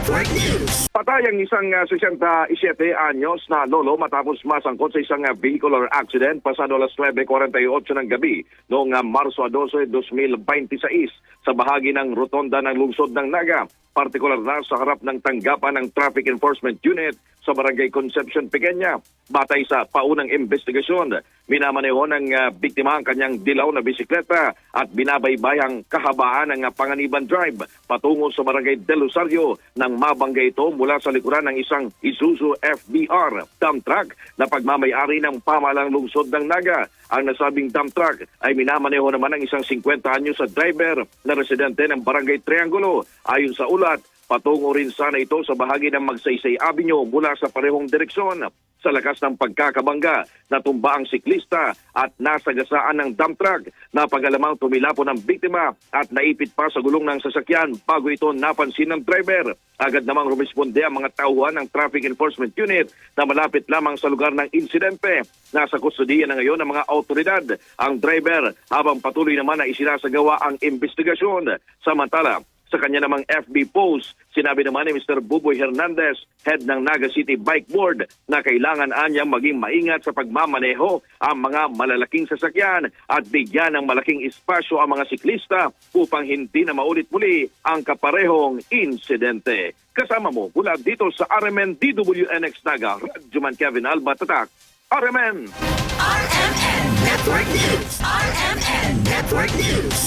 Network News. Patay ang isang 67 anyos na lolo matapos masangkot sa isang vehicular accident pasado alas 9:48 ng gabi noong Marso 12, 2026 sa bahagi ng rotonda ng lungsod ng Naga, partikular na sa harap ng tanggapan ng Traffic Enforcement Unit sa Barangay Concepcion, Pequeña. Batay sa paunang investigasyon, minamaneho ng biktima ang kanyang dilaw na bisikleta at binabaybayang kahabaan ng Panganiban Drive patungo sa Barangay Del Rosario nang mabangga ito mula sa likuran ng isang Isuzu FBR dump truck na pagmamayari ng pamahalang lungsod ng Naga. Ang nasabing dump truck ay minamaneho naman ng isang 50 anyos sa driver na residente ng Barangay Triangulo. Ayon sa ulat, patungo rin sana ito sa bahagi ng Magsaysay Avenue mula sa parehong direksyon. Sa lakas ng pagkakabangga, natumba ang siklista at nasagasaan ng dump truck. Napag-alamang tumilapon ang biktima at naipit pa sa gulong ng sasakyan bago ito napansin ng driver. Agad namang rumisponde ang mga tauhan ng Traffic Enforcement Unit na malapit lamang sa lugar ng insidente. Nasa kustodiya na ngayon ng mga autoridad ang driver habang patuloy naman na isinasagawa ang investigasyon. Samantala, sa kanya namang FB post, sinabi naman ni Mr. Buboy Hernandez, head ng Naga City Bike Board, na kailangan anyang maging maingat sa pagmamaneho ang mga malalaking sasakyan at bigyan ng malaking espasyo ang mga siklista upang hindi na maulit muli ang kaparehong insidente. Kasama mo mula dito sa RMN DWNX Naga, Radyoman Kevin Alba Tatak, RMN! RMN Network News. RMN Network News.